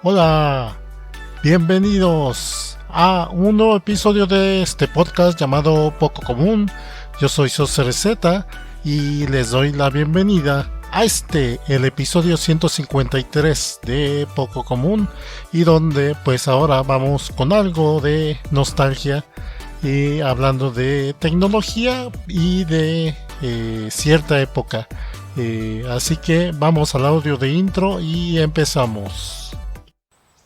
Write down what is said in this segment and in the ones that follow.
Hola, bienvenidos a un nuevo episodio de este podcast llamado Poco Común. Yo soy SosRZ y les doy la bienvenida a el episodio 153 de Poco Común, y donde pues ahora vamos con algo de nostalgia y hablando de tecnología y de cierta época. Así que vamos al audio de intro y empezamos.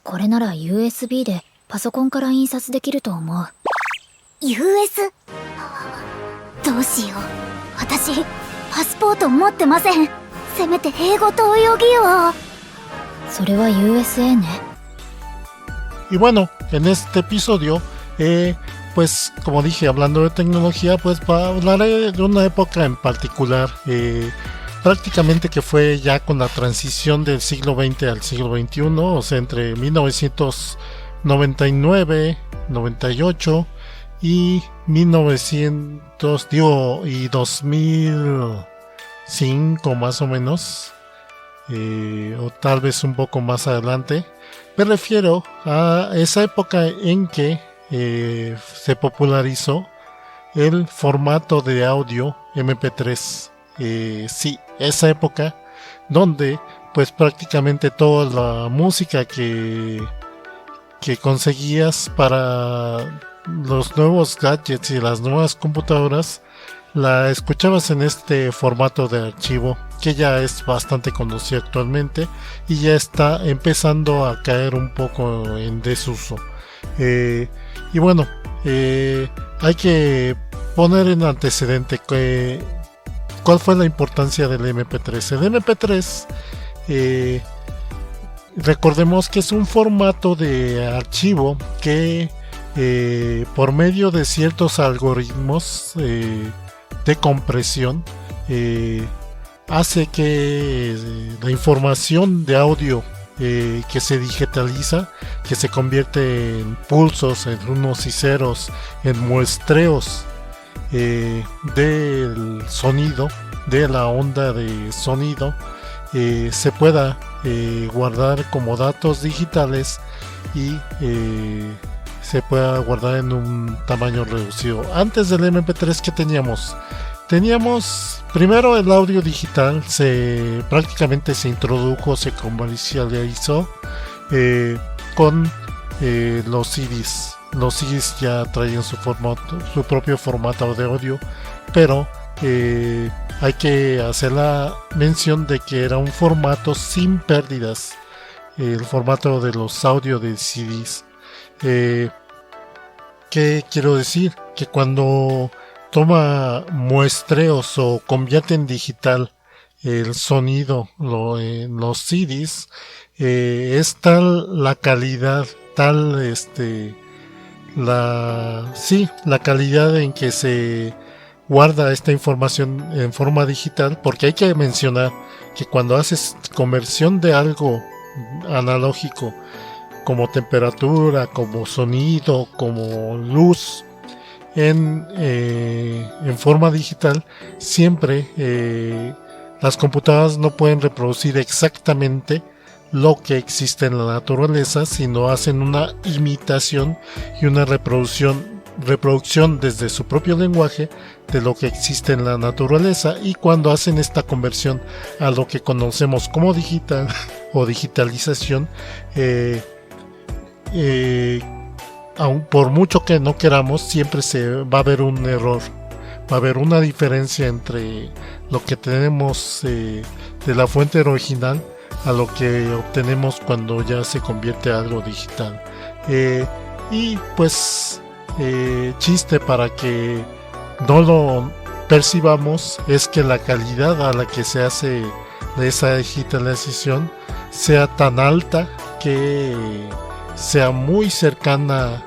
これなら USB でパソコンから印刷できると思う。 US？ どうしよう。私パスポート持ってません。せめて英語と泳ぎを。それは USA ね。 Y bueno, en este episodio, pues como dije, hablando de tecnología, pues hablaré de una época en particular, prácticamente que fue ya con la transición del siglo XX al siglo XXI, o sea, entre 1999, 98 y 2005 más o menos, o tal vez un poco más adelante. Me refiero a esa época en que se popularizó el formato de audio MP3. Sí, esa época donde pues prácticamente toda la música que conseguías para los nuevos gadgets y las nuevas computadoras la escuchabas en este formato de archivo, que ya es bastante conocido actualmente y ya está empezando a caer un poco en desuso. Y bueno, hay que poner en antecedente cuál fue la importancia del MP3. El MP3, recordemos que es un formato de archivo que por medio de ciertos algoritmos de compresión hace que la información de audio que se digitaliza, que se convierte en pulsos, en unos y ceros, en muestreos del sonido, de la onda de sonido, se pueda guardar como datos digitales y se pueda guardar en un tamaño reducido. Antes del MP3, ¿qué teníamos? Teníamos primero el audio digital, prácticamente se introdujo, se comercializó con los CDs. Los CDs ya traían su propio formato de audio, pero hay que hacer la mención de que era un formato sin pérdidas, el formato de los audios de CDs. ¿Qué quiero decir? Que cuando toma muestreos o convierte en digital el sonido en los CDs, es tal la calidad, la calidad en que se guarda esta información en forma digital, porque hay que mencionar que cuando haces conversión de algo analógico como temperatura, como sonido, como luz en forma digital, siempre las computadoras no pueden reproducir exactamente lo que existe en la naturaleza, sino hacen una imitación y una reproducción desde su propio lenguaje de lo que existe en la naturaleza, y cuando hacen esta conversión a lo que conocemos como digital o digitalización, aun por mucho que no queramos, siempre va a haber un error, va a haber una diferencia entre lo que tenemos de la fuente original a lo que obtenemos cuando ya se convierte a algo digital. Y pues chiste para que no lo percibamos es que la calidad a la que se hace de esa digitalización sea tan alta que sea muy cercana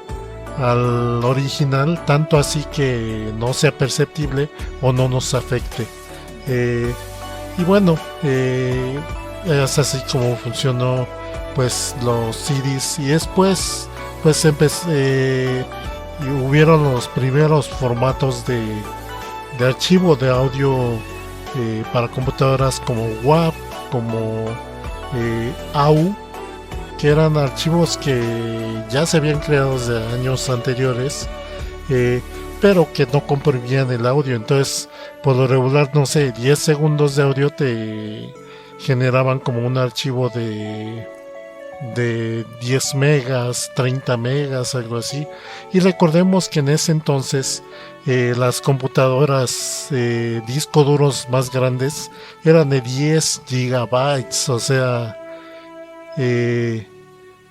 al original, tanto así que no sea perceptible o no nos afecte. Y bueno, es así como funcionó pues los CDs, y después pues hubieron los primeros formatos de archivo de audio para computadoras como WAV, como AU, que eran archivos que ya se habían creado desde años anteriores, pero que no comprimían el audio. Entonces, por lo regular, no sé, 10 segundos de audio te generaban como un archivo de 10 megas, 30 megas, algo así. Y recordemos que en ese entonces las computadoras disco duros más grandes eran de 10 gigabytes, o sea,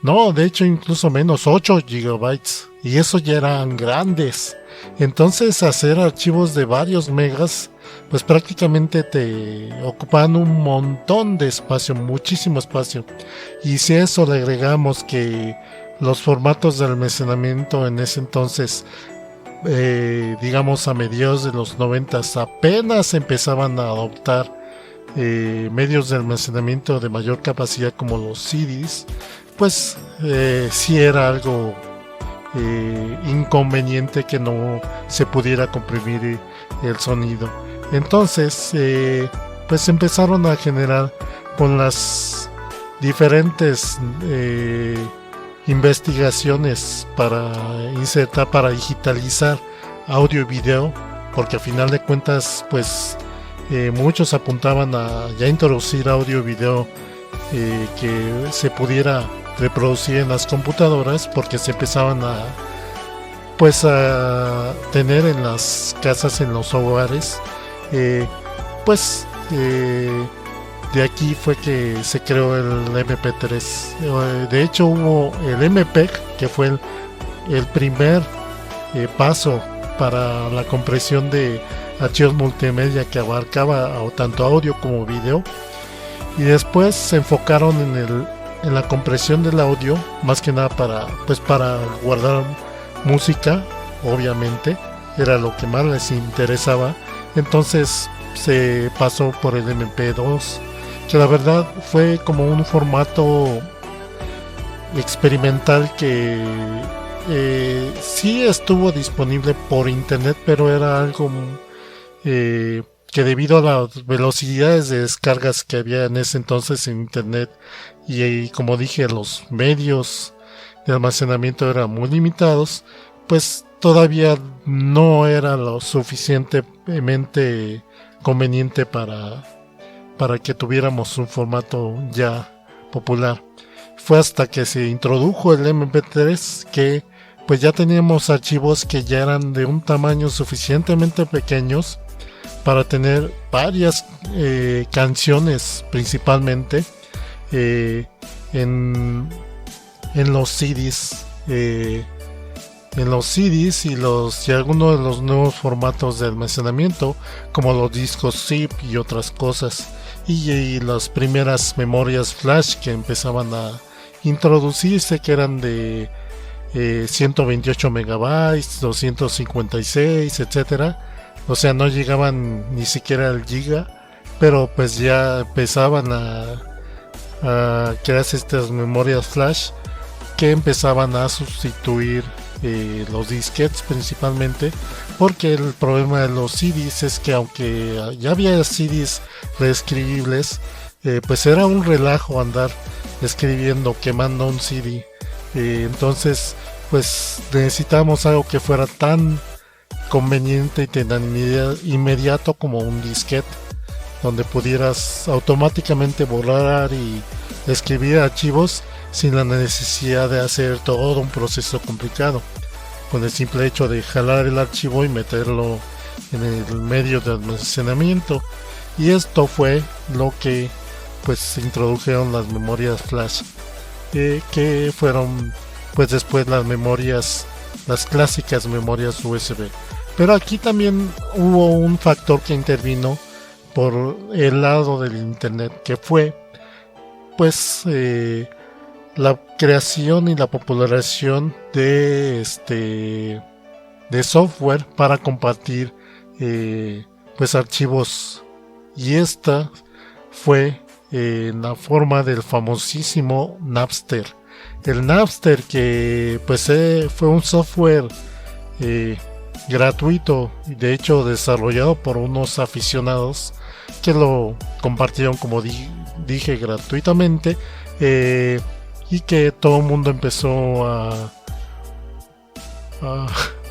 no, de hecho incluso menos, 8 gigabytes, y eso ya eran grandes. Entonces hacer archivos de varios megas pues prácticamente te ocupaban un montón de espacio, muchísimo espacio. Y si a eso le agregamos que los formatos de almacenamiento en ese entonces, digamos a mediados de los 90, apenas empezaban a adoptar medios de almacenamiento de mayor capacidad como los CDs, pues sí era algo inconveniente que no se pudiera comprimir el sonido. Entonces pues empezaron a generar con las diferentes investigaciones para insertar, para digitalizar audio y video, porque a final de cuentas pues muchos apuntaban a ya introducir audio y video que se pudiera reproducir en las computadoras, porque se empezaban a pues a tener en las casas, en los hogares. De aquí fue que se creó el MP3. De hecho hubo el MPEG, que fue el primer paso para la compresión de archivos multimedia, que abarcaba tanto audio como video. Y después se enfocaron en la compresión del audio, más que nada para guardar música, obviamente, era lo que más les interesaba. Entonces se pasó por el MP2, que la verdad fue como un formato experimental que sí estuvo disponible por internet, pero era algo que debido a las velocidades de descargas que había en ese entonces en internet y como dije, los medios de almacenamiento eran muy limitados, pues todavía no era lo suficientemente conveniente para que tuviéramos un formato ya popular. Fue hasta que se introdujo el MP3 que pues ya teníamos archivos que ya eran de un tamaño suficientemente pequeños para tener varias canciones, principalmente en los CDs. En los CDs y algunos de los nuevos formatos de almacenamiento, como los discos zip y otras cosas, y las primeras memorias flash que empezaban a introducirse, que eran de 128 megabytes, 256, etcétera. O sea, no llegaban ni siquiera al giga, pero pues ya empezaban a crearse estas memorias flash que empezaban a sustituir los disquetes principalmente, porque el problema de los CDs es que aunque ya había CDs reescribibles, pues era un relajo andar escribiendo, quemando un CD. Entonces pues necesitábamos algo que fuera tan conveniente y tan inmediato como un disquete, donde pudieras automáticamente borrar y escribir archivos sin la necesidad de hacer todo un proceso complicado, con el simple hecho de jalar el archivo y meterlo en el medio de almacenamiento. Y esto fue lo que pues introdujeron las memorias flash, que fueron pues después las clásicas memorias USB. Pero aquí también hubo un factor que intervino por el lado del internet, que fue pues la creación y la popularización de software para compartir pues archivos, y esta fue en la forma del famosísimo Napster. El Napster, que pues fue un software gratuito, y de hecho desarrollado por unos aficionados que lo compartieron, como dije, gratuitamente, y que todo el mundo empezó a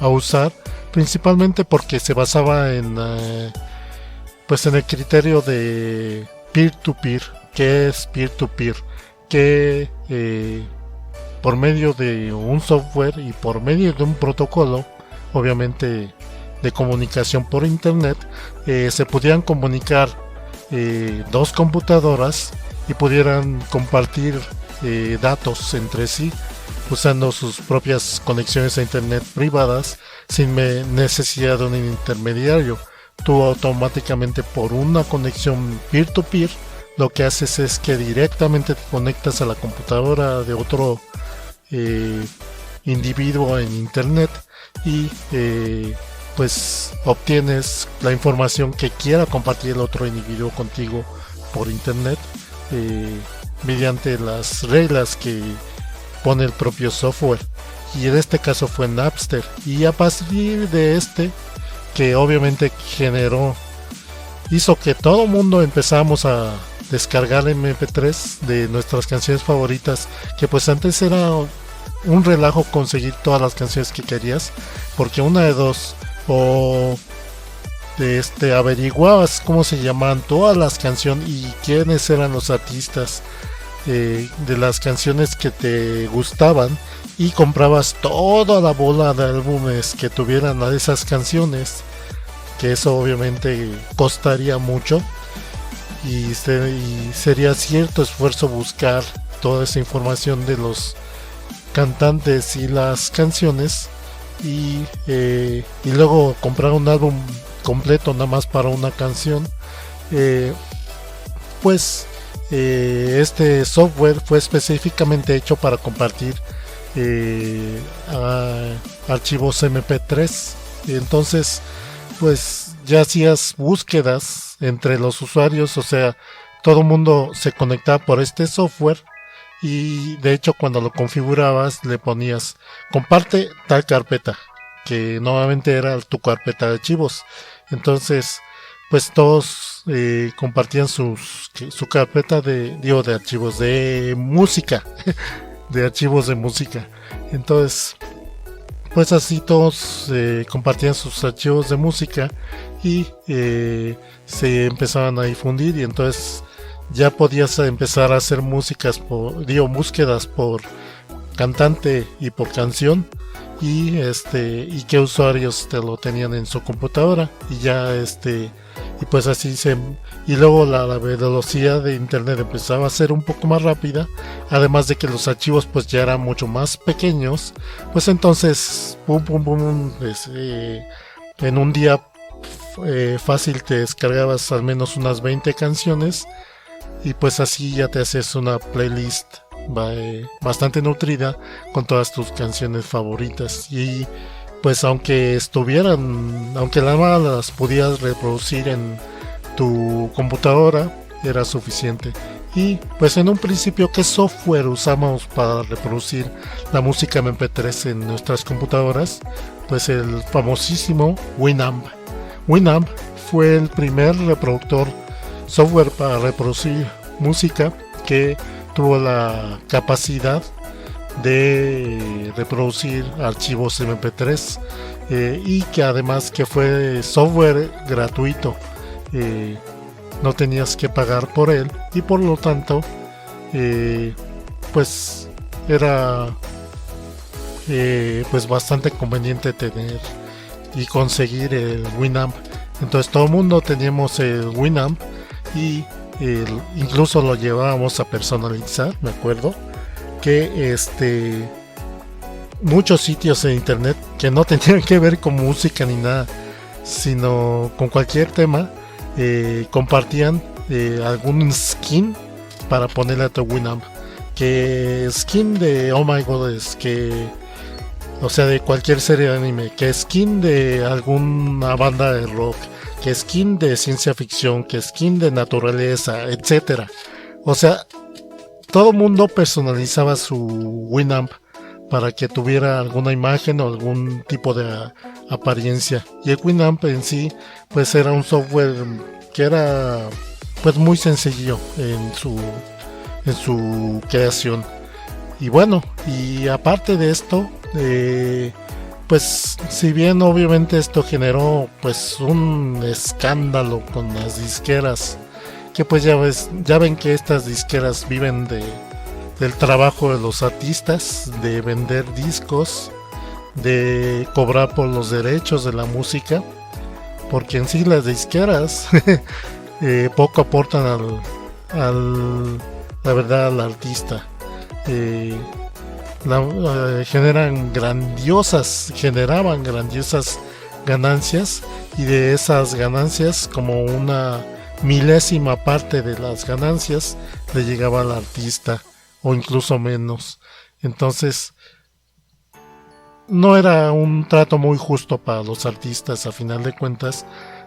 usar, principalmente porque se basaba en pues en el criterio de peer-to-peer. ¿Qué es peer-to-peer? Que por medio de un software y por medio de un protocolo, obviamente de comunicación por internet, se pudieran comunicar dos computadoras y pudieran compartir datos entre sí usando sus propias conexiones a internet privadas sin necesidad de un intermediario. Tú automáticamente, por una conexión peer-to-peer, lo que haces es que directamente te conectas a la computadora de otro individuo en internet y pues obtienes la información que quiera compartir el otro individuo contigo por internet mediante las reglas que pone el propio software. Y en este caso fue Napster, y a partir de que obviamente hizo que todo el mundo empezamos a descargar MP3 de nuestras canciones favoritas, que pues antes era un relajo conseguir todas las canciones que querías, porque una de dos, o averiguabas cómo se llamaban todas las canciones y quiénes eran los artistas de las canciones que te gustaban, y comprabas toda la bola de álbumes que tuvieran a esas canciones, que eso obviamente costaría mucho y sería cierto esfuerzo buscar toda esa información de los cantantes y las canciones, y luego comprar un álbum completo nada más para una canción. Este software fue específicamente hecho para compartir archivos MP3. Entonces pues ya hacías búsquedas entre los usuarios, o sea, todo el mundo se conectaba por este software, y de hecho cuando lo configurabas le ponías comparte tal carpeta, que nuevamente era tu carpeta de archivos. Entonces pues todos compartían su carpeta de archivos de música de archivos de música. Entonces pues así todos compartían sus archivos de música y se empezaban a difundir, y entonces ya podías empezar a hacer búsquedas por cantante y por canción, y qué usuarios te lo tenían en su computadora, y ya y pues así y luego la velocidad de internet empezaba a ser un poco más rápida, además de que los archivos pues ya eran mucho más pequeños. Pues entonces en un día fácil te descargabas al menos unas 20 canciones, y pues así ya te haces una playlist bastante nutrida con todas tus canciones favoritas. Y pues aunque nada más las podías reproducir en tu computadora, era suficiente. Y pues en un principio, ¿qué software usamos para reproducir la música MP3 en nuestras computadoras? Pues el famosísimo Winamp. Winamp fue el primer software para reproducir música que tuvo la capacidad de reproducir archivos MP3 y que además que fue software gratuito, no tenías que pagar por él, y por lo tanto pues era pues bastante conveniente tener y conseguir el Winamp. Entonces todo el mundo teníamos el Winamp, y incluso lo llevábamos a personalizar. Me acuerdo que muchos sitios en internet que no tenían que ver con música ni nada, sino con cualquier tema, compartían algún skin para ponerle a tu Winamp, que skin de Oh My Goddess, o sea, de cualquier serie de anime, que skin de alguna banda de rock, que skin de ciencia ficción, que skin de naturaleza, etcétera. O sea, todo el mundo personalizaba su Winamp para que tuviera alguna imagen o algún tipo de apariencia. Y el Winamp en sí pues era un software que era pues muy sencillo en su creación. Y bueno, y aparte de esto, pues si bien obviamente esto generó pues un escándalo con las disqueras, que pues ya ven que estas disqueras viven del trabajo de los artistas, de vender discos, de cobrar por los derechos de la música, porque en sí las disqueras poco aportan la verdad al artista. Generaban grandiosas ganancias, y de esas ganancias como una milésima parte de las ganancias le llegaba al artista o incluso menos. Entonces no era un trato muy justo para los artistas, a final de cuentas,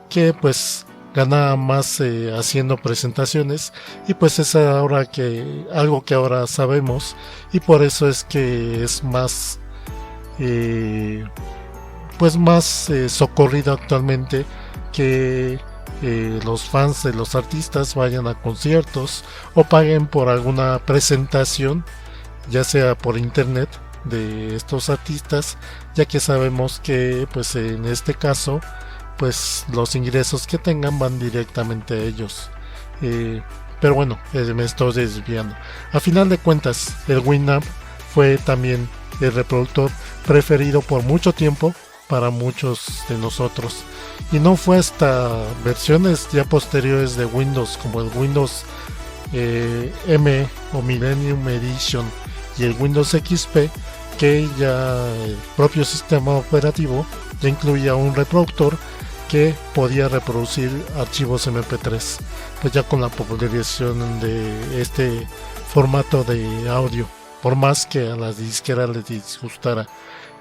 que pues ganaba más haciendo presentaciones, y pues es ahora algo que ahora sabemos, y por eso es que es más socorrido actualmente que los fans de los artistas vayan a conciertos o paguen por alguna presentación, ya sea por internet, de estos artistas, ya que sabemos que pues en este caso pues los ingresos que tengan van directamente a ellos. Pero bueno, me estoy desviando. A final de cuentas, el Winamp fue también el reproductor preferido por mucho tiempo para muchos de nosotros, y no fue hasta versiones ya posteriores de Windows, como el Windows M o Millennium Edition y el Windows XP, que ya el propio sistema operativo ya incluía un reproductor que podía reproducir archivos MP3, pues ya con la popularización de este formato de audio, por más que a las disqueras les disgustara.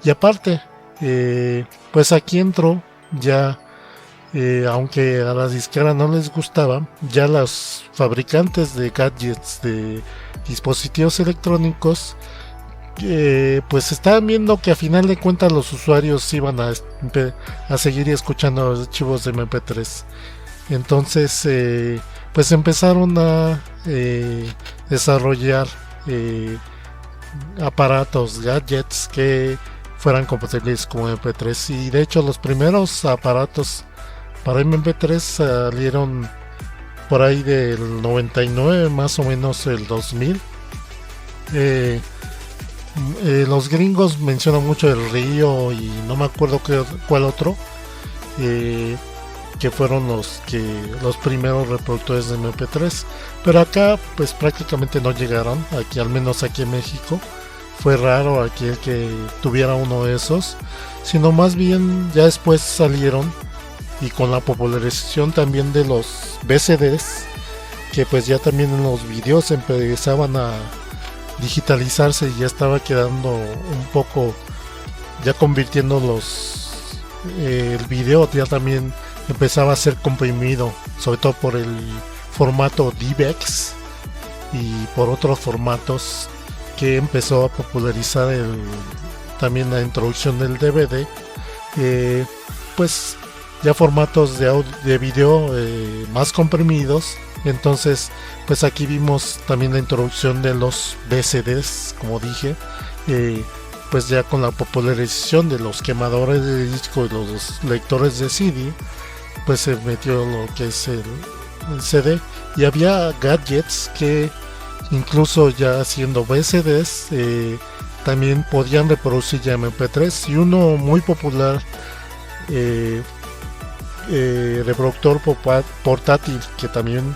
Y aparte, pues aquí entró ya, aunque a las disqueras no les gustaba, ya los fabricantes de gadgets, de dispositivos electrónicos, pues estaban viendo que a final de cuentas los usuarios iban a seguir escuchando los archivos de MP3. Entonces pues empezaron a desarrollar aparatos, gadgets que fueran compatibles con MP3, y de hecho los primeros aparatos para MP3 salieron por ahí del 99, más o menos el 2000. Los gringos mencionan mucho el Río y no me acuerdo cuál otro, que fueron los primeros reproductores de MP3, pero acá pues prácticamente no llegaron, aquí al menos aquí en México fue raro aquel que tuviera uno de esos, sino más bien ya después salieron, y con la popularización también de los VCDs, que pues ya también en los videos empezaban a digitalizarse y ya estaba quedando un poco, ya convirtiendo el video ya también empezaba a ser comprimido, sobre todo por el formato DivX y por otros formatos que empezó a popularizar también la introducción del DVD, pues ya formatos de video más comprimidos. Entonces pues aquí vimos también la introducción de los VCDs, como dije, pues ya con la popularización de los quemadores de disco y los lectores de CD, pues se metió lo que es el CD, y había gadgets que incluso ya siendo VCDs también podían reproducir ya MP3, y uno muy popular reproductor portátil que también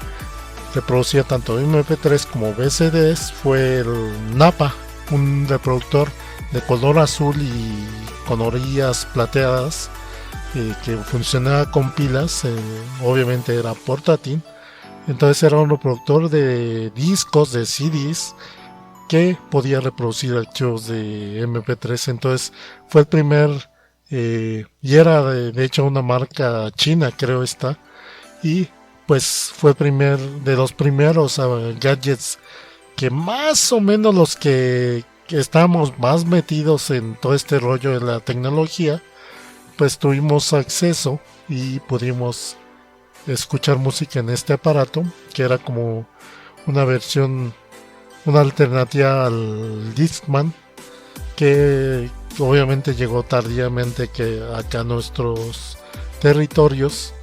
reproducía tanto MP3 como VCDs fue el Napa, un reproductor de color azul y con orillas plateadas, que funcionaba con pilas, obviamente era portátil. Entonces era un reproductor de discos, de CDs, que podía reproducir archivos de MP3. Entonces fue el primer, y era de hecho una marca china, creo esta, y pues fue de los primeros gadgets que más o menos los que estábamos más metidos en todo este rollo de la tecnología, pues tuvimos acceso y pudimos escuchar música en este aparato, que era como una versión una alternativa al Discman, que obviamente llegó tardíamente que acá a nuestros territorios.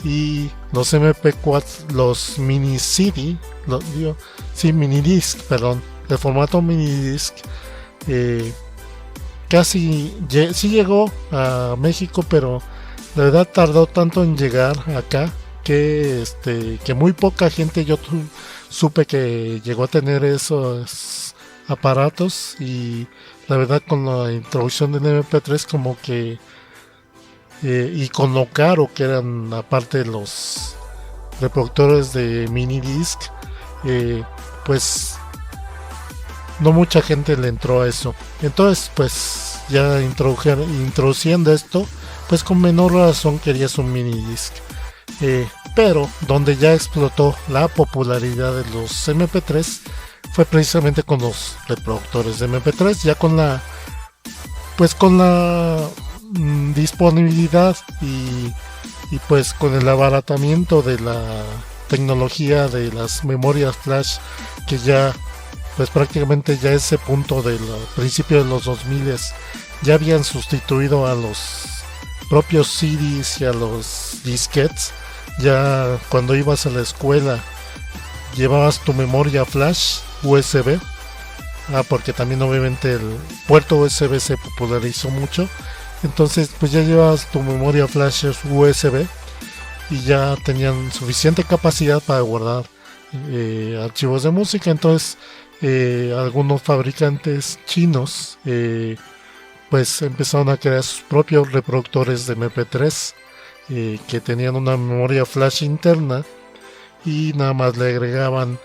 Y los MP4, los mini CD, mini disc, perdón, el formato mini disc, casi sí llegó a México, pero la verdad tardó tanto en llegar acá que muy poca gente yo supe que llegó a tener esos aparatos. Y la verdad, con la introducción del MP3, como que y con lo caro que eran aparte los reproductores de mini disc, pues no mucha gente le entró a eso. Entonces pues ya introduciendo esto, pues con menor razón querías un mini disc. Pero donde ya explotó la popularidad de los MP3 fue precisamente con los reproductores de MP3, ya con la disponibilidad y pues con el abaratamiento de la tecnología de las memorias flash, que ya pues prácticamente ya ese punto del principio de los 2000 ya habían sustituido a los propios CDs y a los disquetes. Ya cuando ibas a la escuela llevabas tu memoria flash USB, porque también obviamente el puerto USB se popularizó mucho. Entonces pues ya llevabas tu memoria flash USB y ya tenían suficiente capacidad para guardar archivos de música. Entonces algunos fabricantes chinos pues empezaron a crear sus propios reproductores de MP3 que tenían una memoria flash interna y nada más le agregaban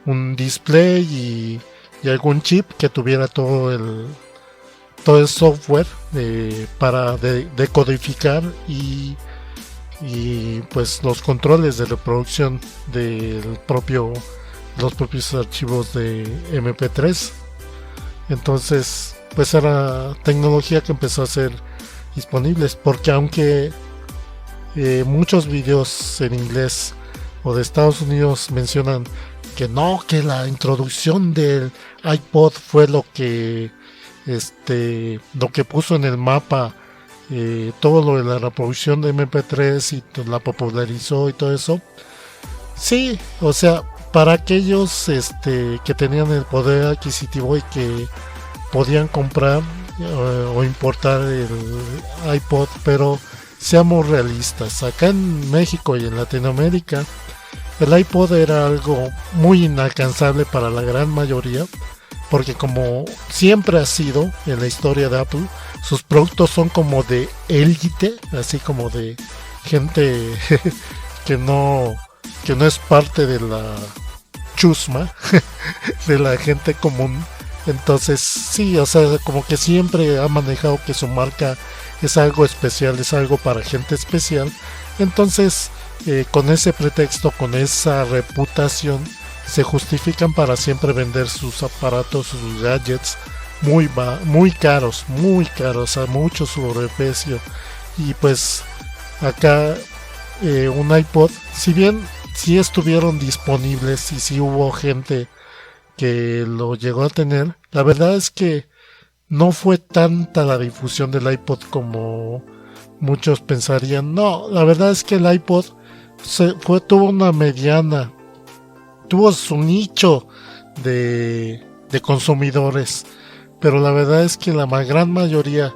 un display y algún chip que tuviera todo el software para decodificar y pues los controles de reproducción de los propios archivos de MP3. Entonces pues era tecnología que empezó a ser disponibles, porque aunque muchos videos en inglés o de Estados Unidos mencionan que no, que la introducción del iPod fue lo que puso en el mapa todo lo de la reproducción de MP3 y la popularizó y todo eso. Sí, o sea, para aquellos que tenían el poder adquisitivo y que podían comprar o importar el iPod, pero seamos realistas, acá en México y en Latinoamérica el iPod era algo muy inalcanzable para la gran mayoría, porque como siempre ha sido en la historia de Apple, sus productos son como de élite, así como de gente que no es parte de la chusma de la gente común. Entonces sí, o sea, como que siempre ha manejado que su marca es algo especial, es algo para gente especial. Entonces con ese pretexto, con esa reputación, se justifican para siempre vender sus aparatos, sus gadgets muy caros, a mucho sobreprecio. Y pues acá un iPod, si bien sí estuvieron disponibles y sí hubo gente que lo llegó a tener, la verdad es que no fue tanta la difusión del iPod como muchos pensarían. No, la verdad es que el iPod tuvo una mediana, tuvo su nicho de consumidores, pero la verdad es que la gran mayoría,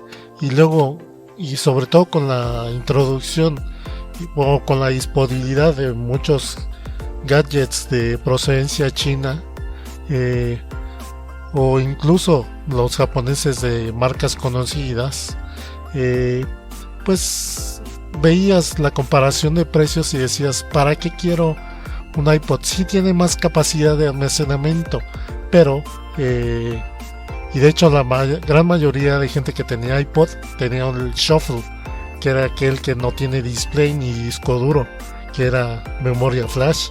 y sobre todo con la introducción o con la disponibilidad de muchos gadgets de procedencia china, o incluso los japoneses de marcas conocidas, pues veías la comparación de precios y decías, ¿para qué quiero un iPod? Sí tiene más capacidad de almacenamiento, pero y de hecho la gran mayoría de gente que tenía iPod tenía el Shuffle, que era aquel que no tiene display ni disco duro, que era memoria flash.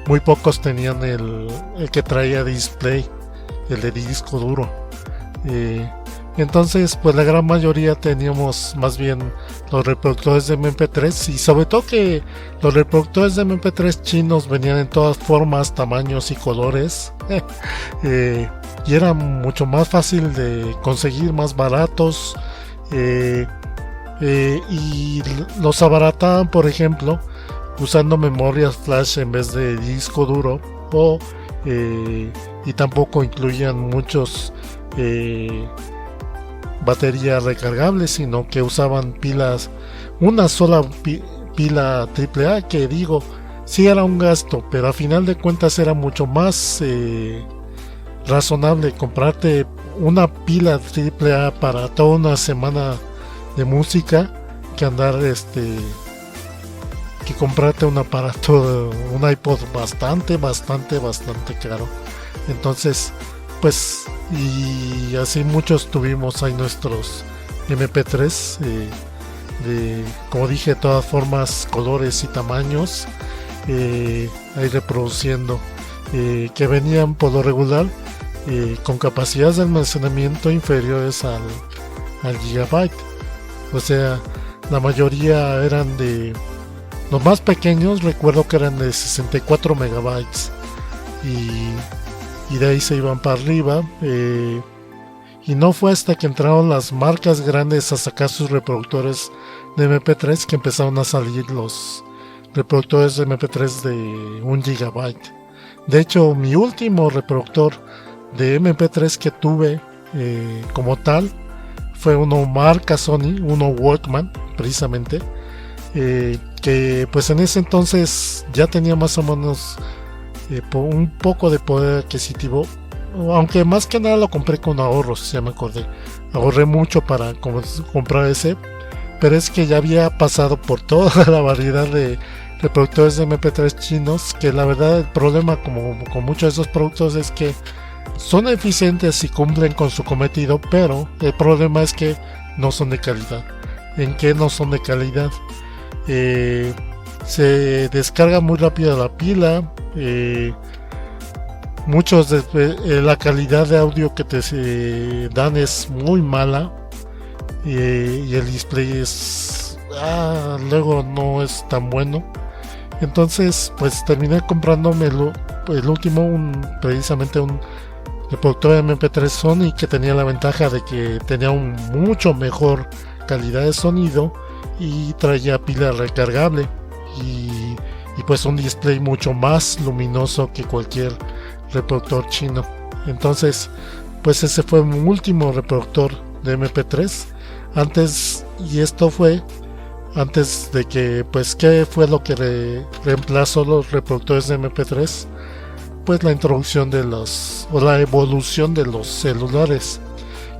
Muy pocos tenían el que traía display, el de disco duro. Entonces, pues la gran mayoría teníamos más bien los reproductores de MP3 y sobre todo que los reproductores de MP3 chinos venían en todas formas, tamaños y colores y era mucho más fácil de conseguir, más baratos y los abarataban, por ejemplo, usando memorias flash en vez de disco duro y tampoco incluían muchos baterías recargables, sino que usaban pilas, una sola pila AAA, que digo, sí era un gasto, pero a final de cuentas era mucho más razonable comprarte una pila AAA para toda una semana de música que andar que comprarte un aparato, un iPod bastante caro. Entonces, pues, y así muchos tuvimos ahí nuestros MP3 de, como dije, todas formas, colores y tamaños, ahí reproduciendo, que venían por lo regular con capacidades de almacenamiento inferiores al gigabyte. O sea, la mayoría eran de, los más pequeños recuerdo que eran de 64 megabytes y de ahí se iban para arriba, y no fue hasta que entraron las marcas grandes a sacar sus reproductores de MP3 que empezaron a salir los reproductores de MP3 de 1 gigabyte. De hecho, mi último reproductor de MP3 que tuve como tal fue uno marca Sony, uno Walkman precisamente, que pues en ese entonces ya tenía más o menos un poco de poder adquisitivo, aunque más que nada lo compré con ahorros, ya me acordé, ahorré mucho para comprar ese, pero es que ya había pasado por toda la variedad de reproductores de MP3 chinos, que la verdad el problema como con muchos de esos productos es que son eficientes y cumplen con su cometido, pero el problema es que no son de calidad. ¿En qué no son de calidad? Se descarga muy rápido la pila, muchos la calidad de audio que te dan es muy mala, y el display es luego no es tan bueno. Entonces pues terminé comprándome el último, precisamente un reproductor de MP3 Sony, que tenía la ventaja de que tenía un mucho mejor calidad de sonido y traía pila recargable y pues un display mucho más luminoso que cualquier reproductor chino. Entonces pues ese fue mi último reproductor de MP3 antes, y esto fue antes de que, pues, ¿qué fue lo que reemplazó los reproductores de MP3? Pues la introducción de la evolución de los celulares,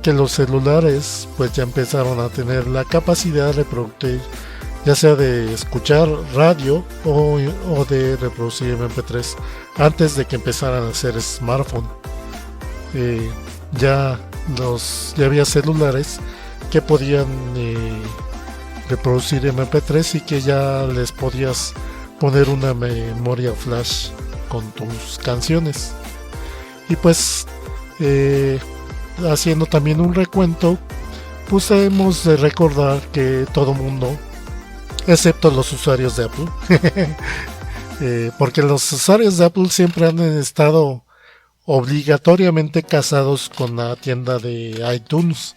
que los celulares pues ya empezaron a tener la capacidad de reproducir, ya sea de escuchar radio o de reproducir MP3 antes de que empezaran a hacer smartphone. Ya había celulares que podían reproducir MP3 y que ya les podías poner una memoria flash con tus canciones. Y pues haciendo también un recuento, pues hemos de recordar que todo mundo, excepto los usuarios de Apple, porque los usuarios de Apple siempre han estado obligatoriamente casados con la tienda de iTunes.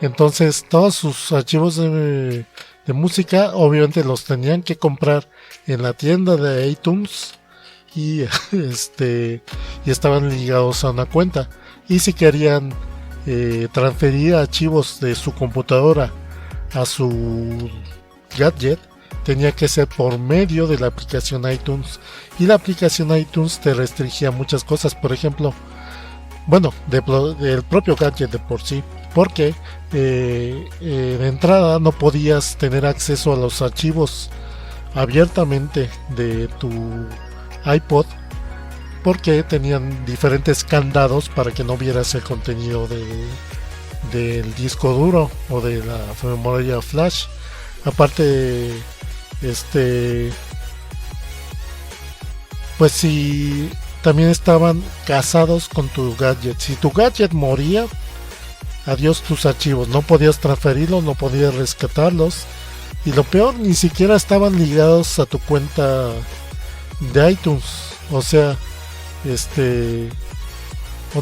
Entonces todos sus archivos de música obviamente los tenían que comprar en la tienda de iTunes y estaban ligados a una cuenta, y si querían transferir archivos de su computadora a su gadget tenía que ser por medio de la aplicación iTunes, y la aplicación iTunes te restringía muchas cosas, por ejemplo, bueno, del propio gadget de por sí, porque de entrada no podías tener acceso a los archivos abiertamente de tu iPod, porque tenían diferentes candados para que no vieras el contenido del disco duro o de la memoria flash. Aparte, pues si también estaban casados con tu gadget, si tu gadget moría, adiós tus archivos, no podías transferirlos, no podías rescatarlos, y lo peor, ni siquiera estaban ligados a tu cuenta de iTunes. O sea, pues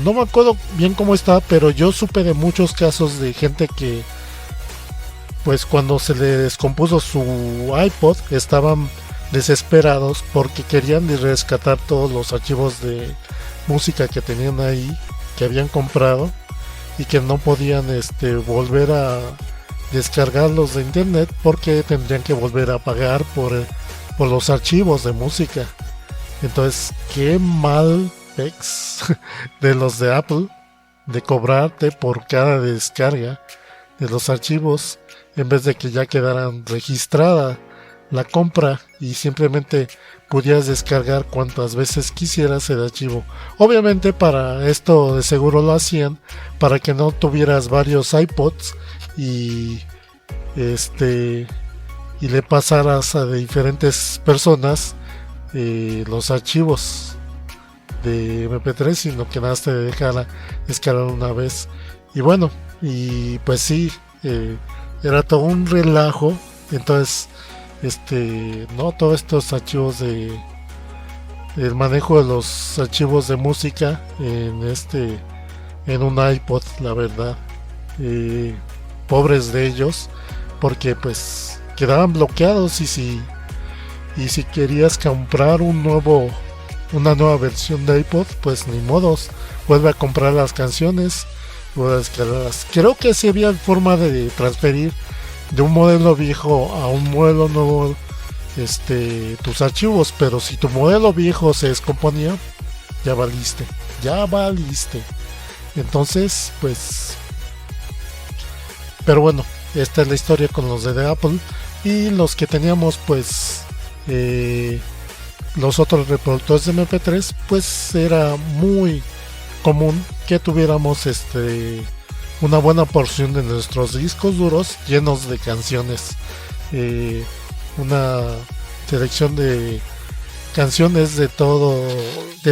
no me acuerdo bien cómo está, pero yo supe de muchos casos de gente que, pues cuando se le descompuso su iPod, estaban desesperados porque querían rescatar todos los archivos de música que tenían ahí, que habían comprado, y que no podían volver a descargarlos de internet porque tendrían que volver a pagar por los archivos de música. Entonces, qué mal pex de los de Apple de cobrarte por cada descarga de los archivos, en vez de que ya quedaran registrada la compra y simplemente pudieras descargar cuantas veces quisieras el archivo. Obviamente para esto de seguro lo hacían para que no tuvieras varios iPods y y le pasaras a diferentes personas los archivos de MP3, sino que nada te dejara descargar una vez. Y bueno, y pues sí, era todo un relajo. Entonces no, todos estos archivos el manejo de los archivos de música en un iPod, la verdad, pobres de ellos, porque pues quedaban bloqueados, y si querías comprar una nueva versión de iPod, pues ni modos, vuelve a comprar las canciones, vuelve a descargarlas. Creo que sí había forma de transferir de un modelo viejo a un modelo nuevo tus archivos, pero si tu modelo viejo se descomponía, ya valiste. Entonces, pues, pero bueno, esta es la historia con los de Apple. Y los que teníamos, pues, los otros reproductores de MP3, pues era muy común que tuviéramos una buena porción de nuestros discos duros llenos de canciones, una selección de canciones de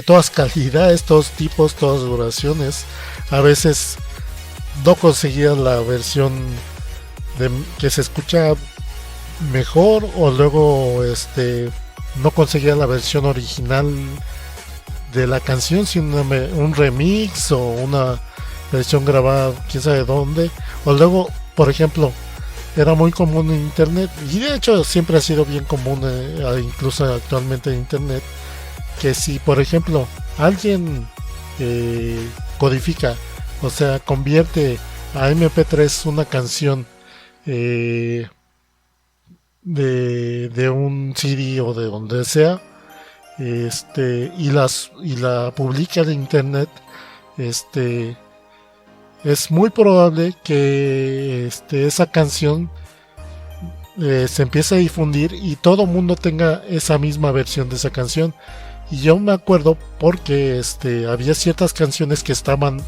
todas calidades, todos tipos, todas duraciones. A veces no conseguías la versión que se escucha mejor, o luego no conseguía la versión original de la canción, sino un remix o una versión grabada quién sabe dónde. O luego, por ejemplo, era muy común en internet, y de hecho siempre ha sido bien común, incluso actualmente en internet, que si por ejemplo alguien codifica, o sea, convierte a MP3 una canción de un CD o de donde sea, y la publica en internet, es muy probable que esa canción se empiece a difundir y todo el mundo tenga esa misma versión de esa canción. Y yo me acuerdo porque había ciertas canciones que estaban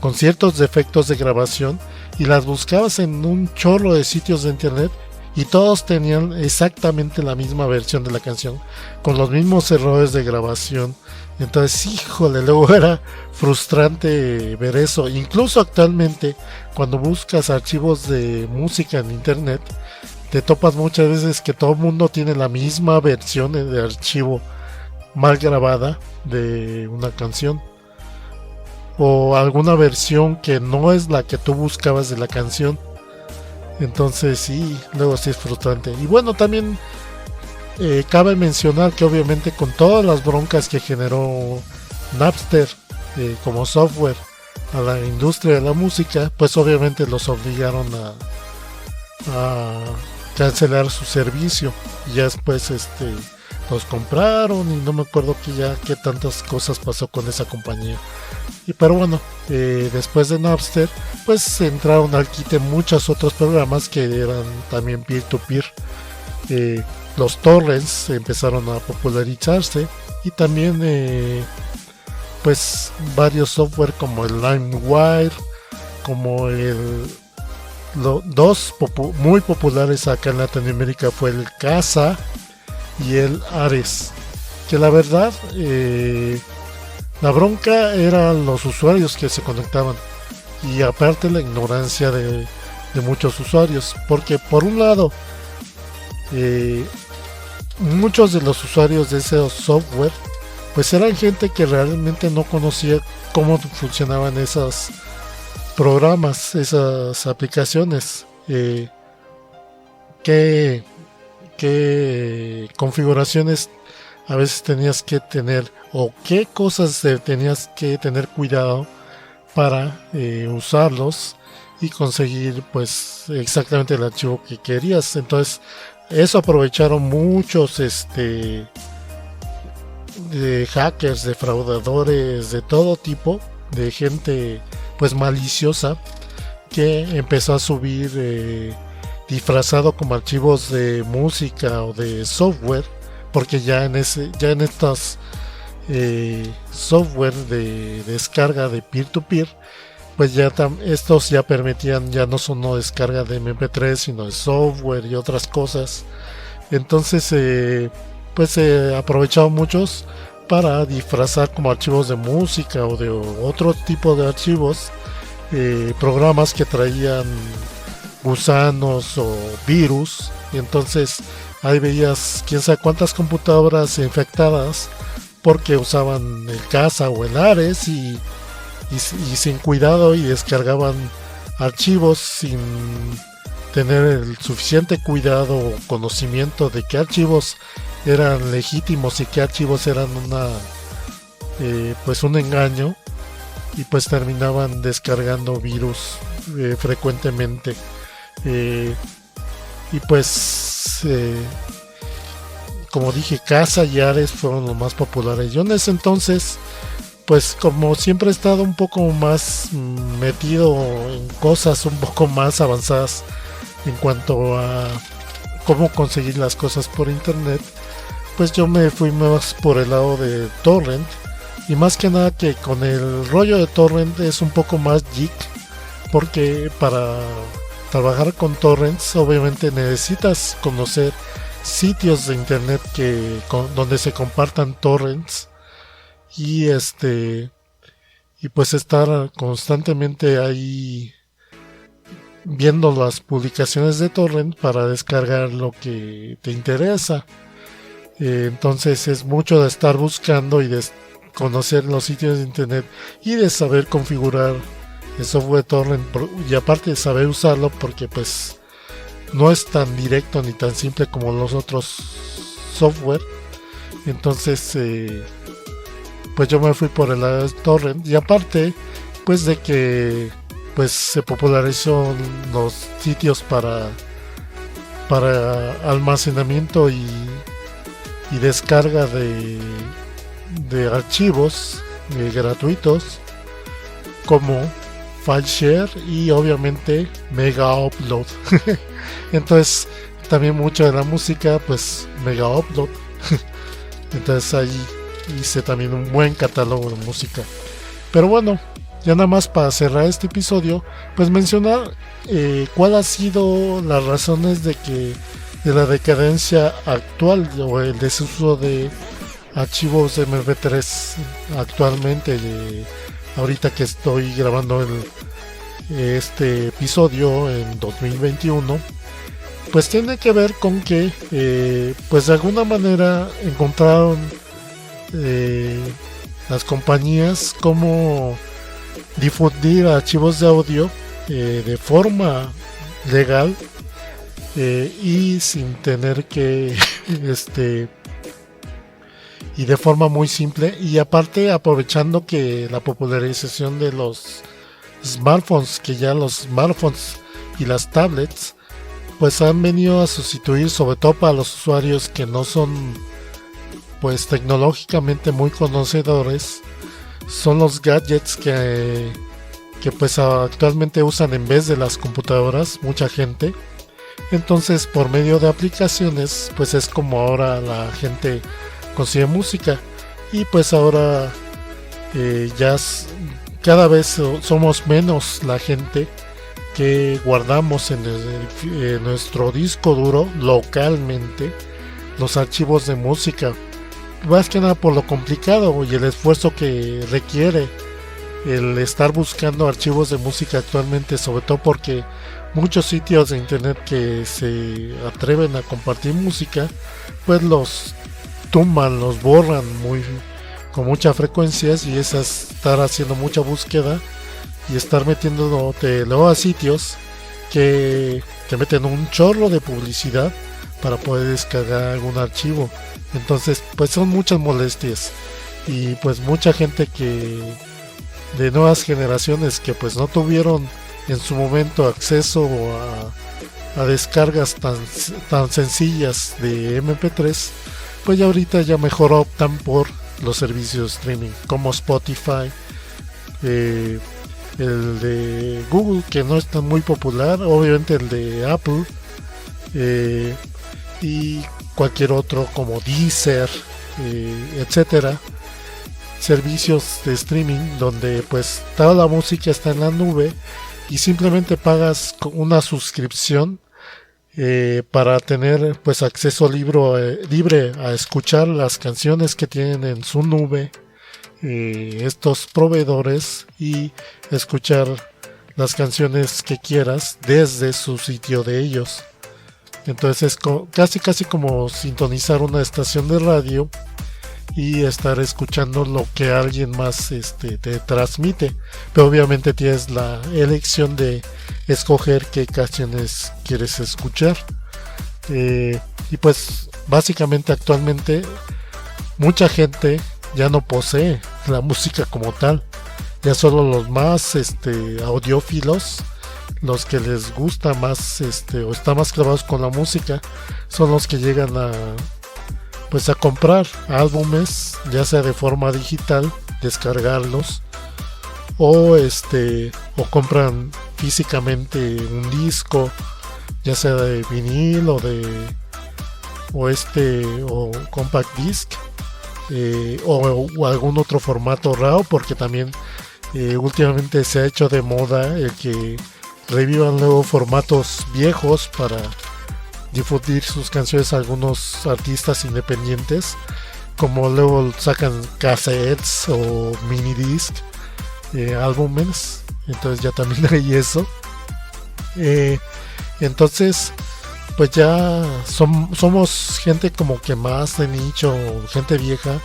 con ciertos defectos de grabación, y las buscabas en un chorro de sitios de internet y todos tenían exactamente la misma versión de la canción, con los mismos errores de grabación. Entonces, híjole, luego era frustrante ver eso. Incluso actualmente, cuando buscas archivos de música en internet, te topas muchas veces que todo el mundo tiene la misma versión de archivo mal grabada de una canción, o alguna versión que no es la que tú buscabas de la canción. Entonces sí, luego sí es frustrante. Y bueno, también cabe mencionar que obviamente con todas las broncas que generó Napster como software a la industria de la música, pues obviamente los obligaron a cancelar su servicio. Y ya después los compraron, y no me acuerdo qué tantas cosas pasó con esa compañía. Pero bueno, después de Napster, pues entraron al quite muchos otros programas que eran también peer-to-peer. Los torrents empezaron a popularizarse, y también pues varios software como el LimeWire, como dos muy populares acá en Latinoamérica fue el Kazaa y el Ares, que la verdad la bronca eran los usuarios que se conectaban. y aparte la ignorancia de muchos usuarios, porque por un lado muchos de los usuarios de ese software pues eran gente que realmente no conocía cómo funcionaban esos programas, esas aplicaciones, qué configuraciones a veces tenías que tener o qué cosas tenías que tener cuidado para usarlos y conseguir pues exactamente el archivo que querías. Entonces eso aprovecharon muchos de hackers, defraudadores, de todo tipo, de gente pues maliciosa que empezó a subir disfrazado como archivos de música o de software, porque ya en estas software de descarga de peer-to-peer, pues ya estos ya permitían, ya no solo descarga de MP3 sino de software y otras cosas. Entonces pues se aprovecharon muchos para disfrazar como archivos de música o de otro tipo de archivos programas que traían gusanos o virus, y entonces ahí veías quién sabe cuántas computadoras infectadas porque usaban el Casa o el Ares y sin cuidado, y descargaban archivos sin tener el suficiente cuidado o conocimiento de qué archivos eran legítimos y qué archivos eran pues un engaño, y pues terminaban descargando virus frecuentemente, y pues como dije, Casa y Ares fueron los más populares. Yo en ese entonces, pues como siempre he estado un poco más metido en cosas un poco más avanzadas en cuanto a cómo conseguir las cosas por internet, pues yo me fui más por el lado de torrent, y más que nada que con el rollo de torrent es un poco más geek, porque para trabajar con torrents obviamente necesitas conocer sitios de internet donde se compartan torrents, y pues estar constantemente ahí viendo las publicaciones de torrent para descargar lo que te interesa. Entonces es mucho de estar buscando y de conocer los sitios de internet y de saber configurar el software torrent, y aparte de saber usarlo, porque pues no es tan directo ni tan simple como los otros software. Entonces pues yo me fui por el lado de torrent, y aparte pues de que pues se popularizó los sitios para almacenamiento y descarga de archivos gratuitos como FileShare y obviamente Mega Upload. Entonces también mucho de la música pues Mega Upload. Entonces ahí hice también un buen catálogo de música. Pero bueno, ya nada más para cerrar este episodio, pues mencionar cuál ha sido las razones de la decadencia actual o el desuso de archivos de MP3 actualmente, ahorita que estoy grabando este episodio en 2021. Pues tiene que ver con que pues de alguna manera encontraron las compañías cómo difundir archivos de audio de forma legal y sin tener que y de forma muy simple, y aparte aprovechando que la popularización de los smartphones, que ya los smartphones y las tablets pues han venido a sustituir, sobre todo para los usuarios que no son pues tecnológicamente muy conocedores, son los gadgets que pues actualmente usan en vez de las computadoras mucha gente. Entonces por medio de aplicaciones pues es como ahora la gente consigue música, y pues ahora cada vez somos menos la gente que guardamos en nuestro disco duro localmente los archivos de música, más que nada por lo complicado y el esfuerzo que requiere el estar buscando archivos de música actualmente, sobre todo porque muchos sitios de internet que se atreven a compartir música, pues los tumban, los borran con mucha frecuencia, y es estar haciendo mucha búsqueda y estar metiéndote luego a sitios que te meten un chorro de publicidad para poder descargar algún archivo. Entonces pues son muchas molestias, y pues mucha gente que de nuevas generaciones que pues no tuvieron en su momento acceso a descargas tan sencillas de MP3, pues ya ahorita ya mejor optan por los servicios de streaming como Spotify, el de Google, que no es tan muy popular, obviamente el de Apple, y cualquier otro como Deezer, etcétera, servicios de streaming donde pues toda la música está en la nube y simplemente pagas una suscripción para tener pues acceso libre a escuchar las canciones que tienen en su nube estos proveedores, y escuchar las canciones que quieras desde su sitio de ellos. Entonces es casi como sintonizar una estación de radio y estar escuchando lo que alguien más te transmite, pero obviamente tienes la elección de escoger qué canciones quieres escuchar. Y pues básicamente actualmente mucha gente ya no posee la música como tal, ya solo los más audiófilos, los que les gusta más o están más clavados con la música, son los que llegan a comprar álbumes, ya sea de forma digital, descargarlos, o compran físicamente un disco, ya sea de vinil o compact disc, o algún otro formato RAW, porque también últimamente se ha hecho de moda el que revivan nuevos formatos viejos para difundir sus canciones a algunos artistas independientes, como luego sacan cassettes o mini disc, álbumes. Entonces ya también hay eso. Entonces pues ya somos gente como que más de nicho, gente vieja,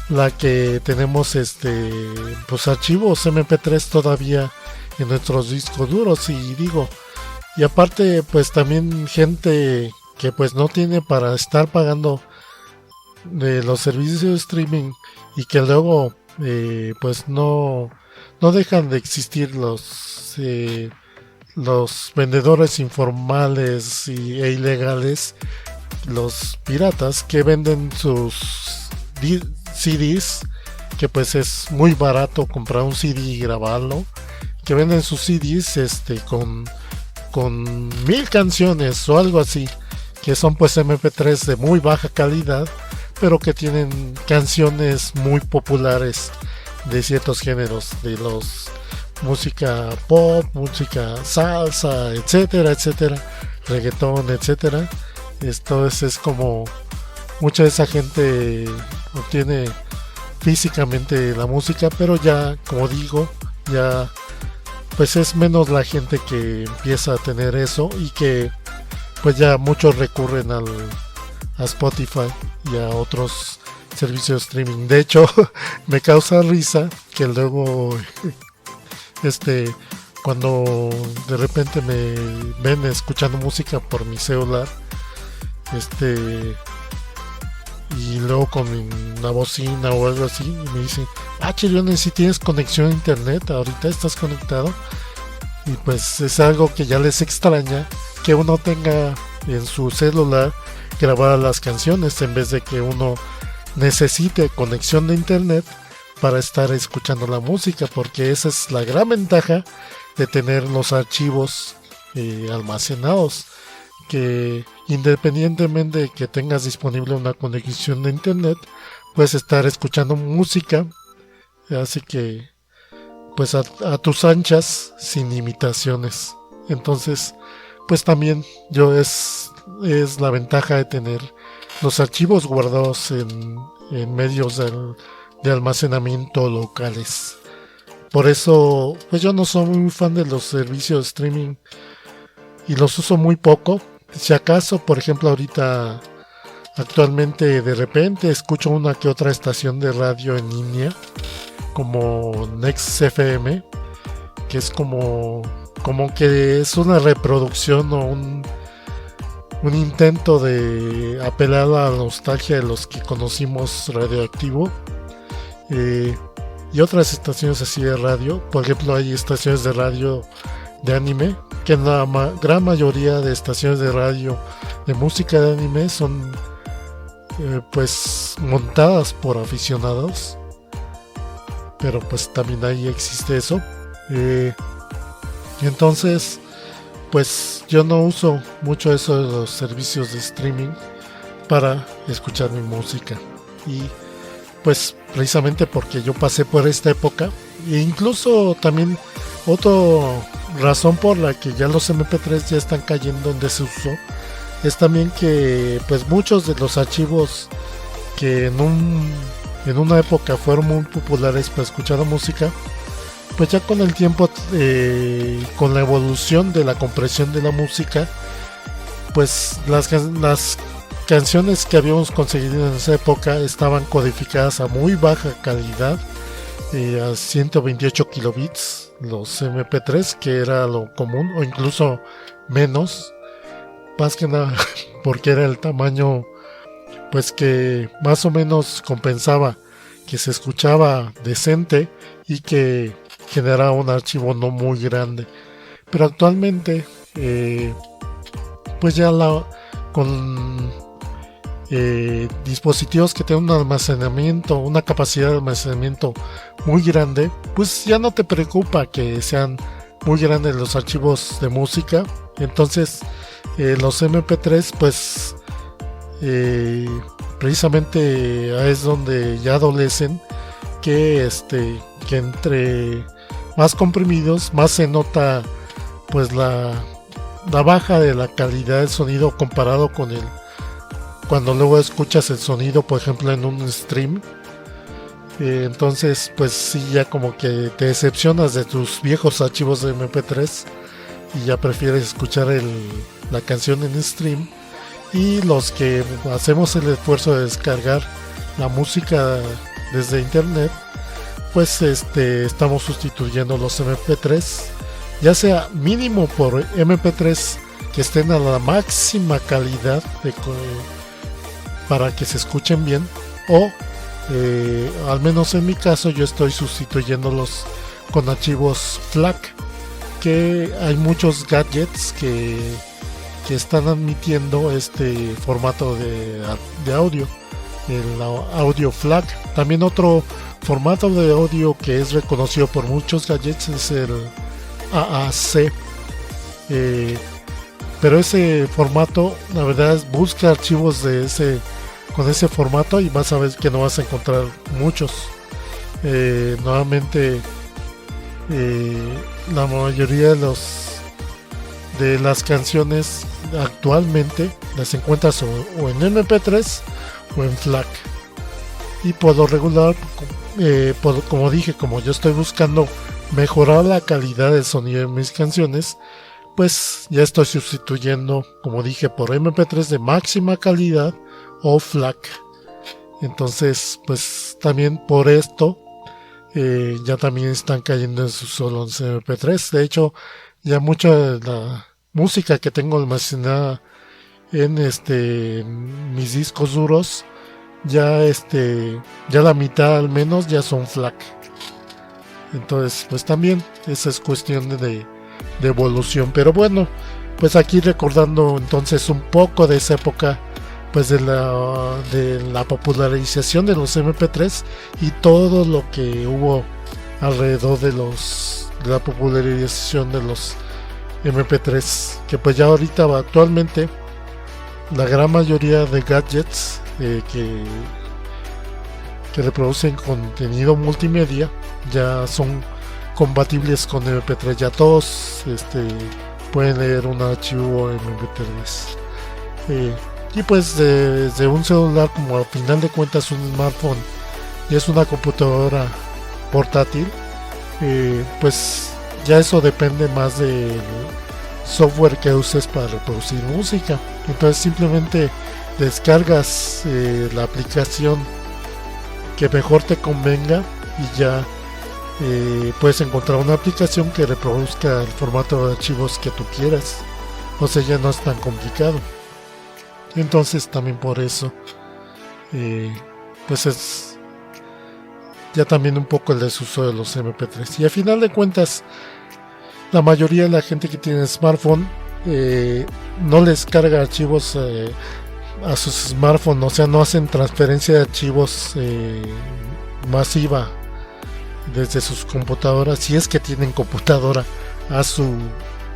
la que tenemos pues archivos MP3 todavía en nuestros discos duros, y aparte pues también gente que pues no tiene para estar pagando de los servicios de streaming, y que luego pues no dejan de existir los vendedores informales e ilegales, los piratas que venden sus CDs, que pues es muy barato comprar un CD y grabarlo, que venden sus CDs con 1000 canciones o algo así, que son pues MP3 de muy baja calidad, pero que tienen canciones muy populares de ciertos géneros, de los música pop, música salsa, etcétera, reggaetón, etcétera. Esto es como mucha de esa gente obtiene físicamente la música, pero ya, como digo, ya pues es menos la gente que empieza a tener eso, y que pues ya muchos recurren a Spotify y a otros servicios de streaming. De hecho, me causa risa que luego cuando de repente me ven escuchando música por mi celular, y luego con una bocina o algo así, y me dicen, Chiriones, si tienes conexión a internet, ahorita estás conectado. Y pues es algo que ya les extraña, que uno tenga en su celular grabadas las canciones, en vez de que uno necesite conexión de internet para estar escuchando la música, porque esa es la gran ventaja de tener los archivos almacenados, que independientemente de que tengas disponible una conexión de internet, puedes estar escuchando música, así que pues a tus anchas, sin limitaciones. Entonces pues también es la ventaja de tener los archivos guardados en medios de almacenamiento locales. por eso pues yo no soy muy fan de los servicios de streaming y los uso muy poco. Si acaso, por ejemplo, ahorita actualmente de repente escucho una que otra estación de radio en línea como Next FM, que es como que es una reproducción o un intento de apelar a la nostalgia de los que conocimos Radioactivo, y otras estaciones así de radio. Por ejemplo, hay estaciones de radio de anime, que en la gran mayoría de estaciones de radio de música de anime son pues montadas por aficionados, pero pues también ahí existe eso. Y entonces pues yo no uso mucho eso de los servicios de streaming para escuchar mi música, y pues precisamente porque yo pasé por esta época. E incluso también otra razón por la que ya los MP3 ya están cayendo en desuso es también que pues muchos de los archivos que en una época fueron muy populares para escuchar la música, pues ya con el tiempo, con la evolución de la compresión de la música, pues las canciones que habíamos conseguido en esa época estaban codificadas a muy baja calidad, a 128 kilobits los MP3, que era lo común, o incluso menos, más que nada porque era el tamaño pues que más o menos compensaba que se escuchaba decente y que generaba un archivo no muy grande. Pero actualmente pues ya con dispositivos que tienen un almacenamiento, una capacidad de almacenamiento muy grande, pues ya no te preocupa que sean muy grandes los archivos de música. Entonces los MP3 pues precisamente es donde ya adolecen que entre más comprimidos, más se nota pues la baja de la calidad del sonido comparado con cuando luego escuchas el sonido, por ejemplo, en un stream. Entonces pues sí, ya como que te decepcionas de tus viejos archivos de MP3 y ya prefieres escuchar la canción en stream. Y los que hacemos el esfuerzo de descargar la música desde internet, pues estamos sustituyendo los MP3, ya sea mínimo por MP3 que estén a la máxima calidad para que se escuchen bien, o al menos en mi caso yo estoy sustituyéndolos con archivos FLAC, que hay muchos gadgets que están admitiendo este formato de audio, el audio FLAC. También otro formato de audio que es reconocido por muchos gadgets es el AAC, pero ese formato, la verdad, busca archivos con ese formato y vas a ver que no vas a encontrar muchos. Nuevamente la mayoría de las canciones actualmente las encuentras o en MP3 o en FLAC, y por lo regular, como dije, como yo estoy buscando mejorar la calidad del sonido de mis canciones, pues ya estoy sustituyendo, como dije, por MP3 de máxima calidad o FLAC. Entonces pues también por esto ya también están cayendo en sus solos MP3. De hecho, ya mucha de la música que tengo almacenada en mis discos duros, ya la mitad al menos ya son FLAC. Entonces pues también esa es cuestión de evolución. Pero bueno, pues aquí recordando entonces un poco de esa época, pues de la popularización de los MP3 y todo lo que hubo alrededor de la popularización de los MP3, que pues ya ahorita actualmente la gran mayoría de gadgets que reproducen contenido multimedia ya son compatibles con MP3. Ya todos pueden leer un archivo MP3, y pues desde un celular, como al final de cuentas un smartphone y es una computadora portátil, pues ya eso depende más del software que uses para reproducir música. Entonces simplemente descargas la aplicación que mejor te convenga y ya puedes encontrar una aplicación que reproduzca el formato de archivos que tú quieras. O sea, ya no es tan complicado. Entonces también por eso pues es ya también un poco el desuso de los MP3. Y a final de cuentas, la mayoría de la gente que tiene smartphone no les carga archivos a sus smartphones, o sea, no hacen transferencia de archivos masiva desde sus computadoras, si es que tienen computadora, a su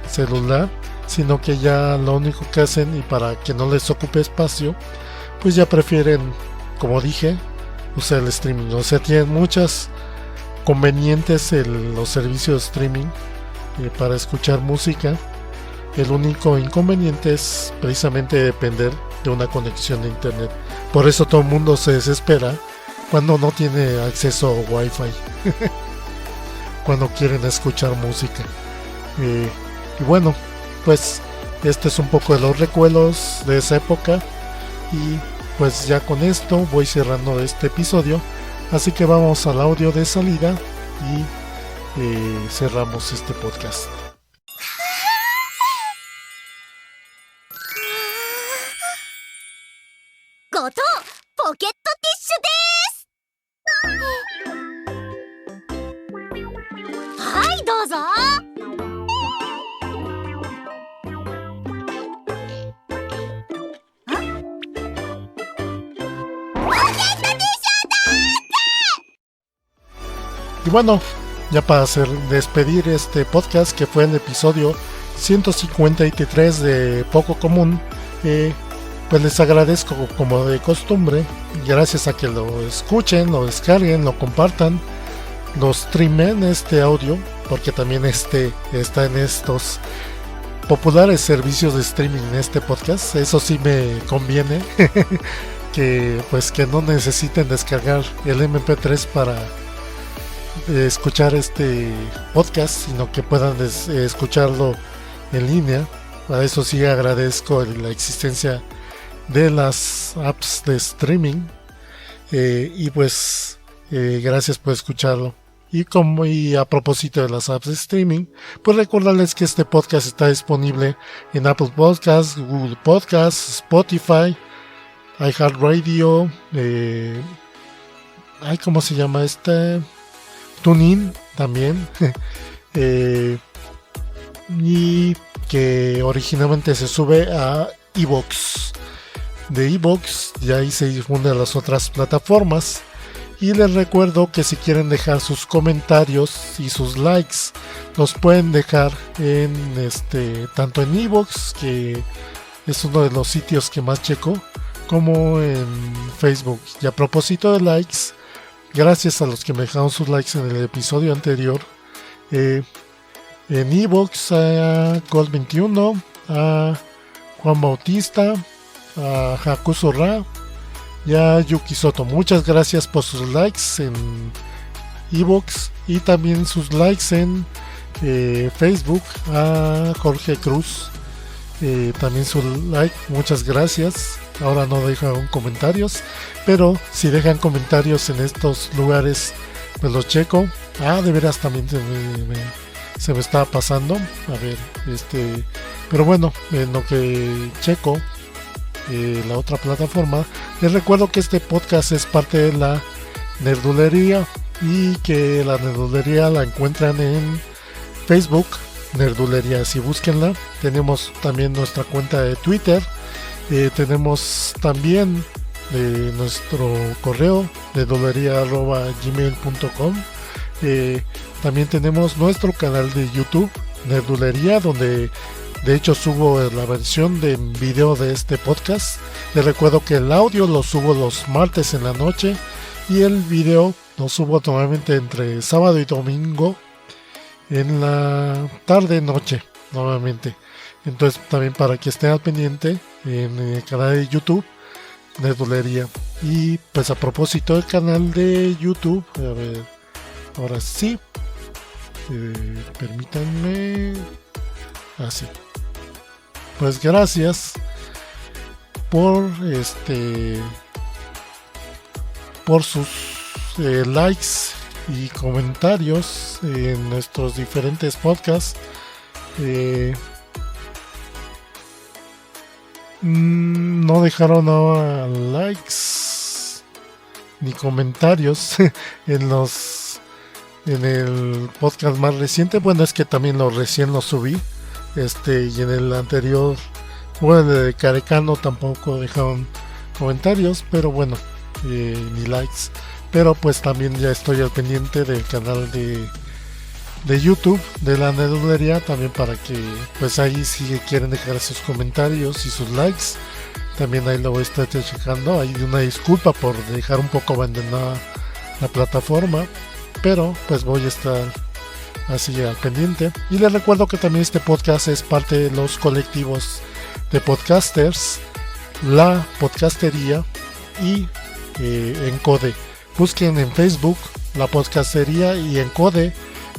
celular, sino que ya lo único que hacen, y para que no les ocupe espacio, pues ya prefieren, como dije, usar el streaming. O sea, tienen muchas convenientes los servicios de streaming para escuchar música. El único inconveniente es precisamente depender de una conexión de internet. Por eso todo el mundo se desespera cuando no tiene acceso a Wi-Fi cuando quieren escuchar música. Y bueno, pues este es un poco de los recuerdos de esa época, y pues ya con esto voy cerrando este episodio, así que vamos al audio de salida y cerramos este podcast. Goto, pocket tissue desu. Hai, douzo. Y bueno, ya para despedir este podcast, que fue el episodio 153 de Poco Común, pues les agradezco como de costumbre, gracias a que lo escuchen, lo descarguen, lo compartan, lo streamen este audio, porque también está en estos populares servicios de streaming en este podcast. Eso sí me conviene que no necesiten descargar el MP3 para escuchar este podcast, sino que puedan escucharlo en línea. Para eso sí agradezco la existencia de las apps de streaming, y pues gracias por escucharlo. Y a propósito de las apps de streaming, pues recordarles que este podcast está disponible en Apple Podcasts, Google Podcasts, Spotify, iHeartRadio, ¿cómo se llama este? TuneIn también. Y que originalmente se sube a iVoox. De iVoox ya ahí se difunde a las otras plataformas. Y les recuerdo que si quieren dejar sus comentarios y sus likes, los pueden dejar en tanto en iVoox, que es uno de los sitios que más checo, como en Facebook. Y a propósito de likes, gracias a los que me dejaron sus likes en el episodio anterior, en iVoox, a Gold21, a Juan Bautista, a Hakuso Ra y a Yuki Soto. Muchas gracias por sus likes en iVoox y también sus likes en Facebook. A Jorge Cruz, también su like, muchas gracias. Ahora no dejan comentarios, pero si dejan comentarios en estos lugares, pues los checo. De veras también se me estaba pasando. A ver, pero bueno, en lo que checo la otra plataforma, les recuerdo que este podcast es parte de la Nerdulería, y que la Nerdulería la encuentran en Facebook, Nerdulería, si búsquenla. Tenemos también nuestra cuenta de Twitter, tenemos también nuestro correo nerdulería@gmail.com. También tenemos nuestro canal de YouTube, Nerdulería, donde de hecho subo la versión de video de este podcast. Les recuerdo que el audio lo subo los martes en la noche, y el video lo subo normalmente entre sábado y domingo en la tarde noche normalmente. Entonces también para que estén al pendiente en el canal de YouTube, Nerdulería. Y pues a propósito del canal de YouTube, a ver, ahora sí, Permítanme. Así. Pues gracias por por sus likes y comentarios en nuestros diferentes podcasts. No dejaron nada likes ni comentarios en el podcast más reciente. Bueno, es que también recién lo subí. Y en el anterior, bueno, de Carecano tampoco dejaron comentarios, pero bueno, ni likes. Pero pues también ya estoy al pendiente del canal de YouTube de la Nerdería, también para que pues ahí si quieren dejar sus comentarios y sus likes, también ahí lo voy a estar checando. Hay una disculpa por dejar un poco abandonada la plataforma, pero pues voy a estar así al pendiente. Y les recuerdo que también este podcast es parte de los colectivos de podcasters, la podcastería y Encode. Busquen en Facebook la podcastería y Encode,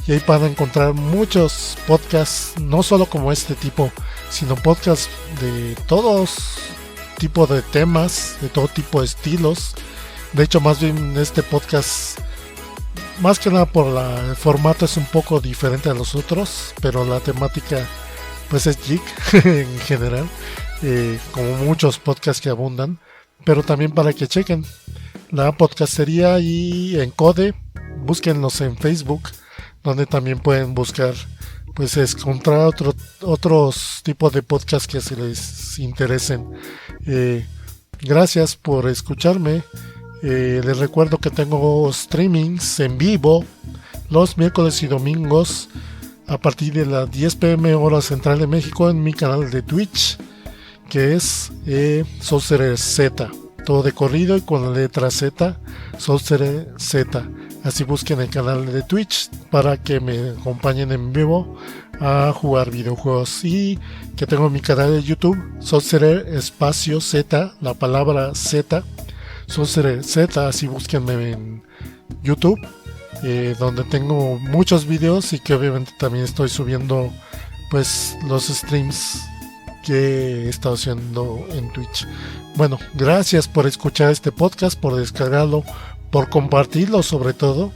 y ahí van a encontrar muchos podcasts, no solo como este tipo, sino podcasts de todos tipos de temas, de todo tipo de estilos. De hecho, más bien este podcast, más que nada por el formato, es un poco diferente a los otros, pero la temática pues es geek en general, como muchos podcasts que abundan. Pero también para que chequen la podcastería y Encode, búsquenlos en Facebook, donde también pueden buscar, pues encontrar otros tipos de podcasts que se les interesen. Gracias por escucharme. Les recuerdo que tengo streamings en vivo los miércoles y domingos a partir de las 10 p.m. hora central de México en mi canal de Twitch, que es Sorcerer Z, todo de corrido y con la letra Z, Sorcerer Z. Así busquen el canal de Twitch para que me acompañen en vivo a jugar videojuegos. Y que tengo mi canal de YouTube, Sorcerer Espacio Z, la palabra Z, Sorcerer Z. Así búsquenme en YouTube, donde tengo muchos videos y que obviamente también estoy subiendo pues los streams que he estado haciendo en Twitch. Bueno, gracias por escuchar este podcast, por descargarlo, por compartirlo sobre todo,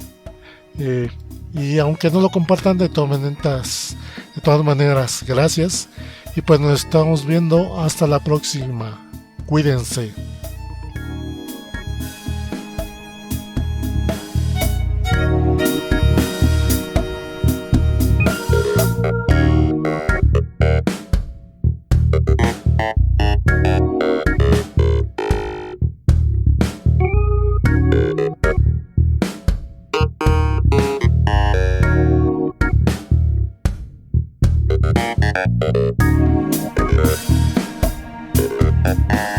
y aunque no lo compartan, de todas maneras gracias, y pues nos estamos viendo hasta la próxima. Cuídense. Thank you.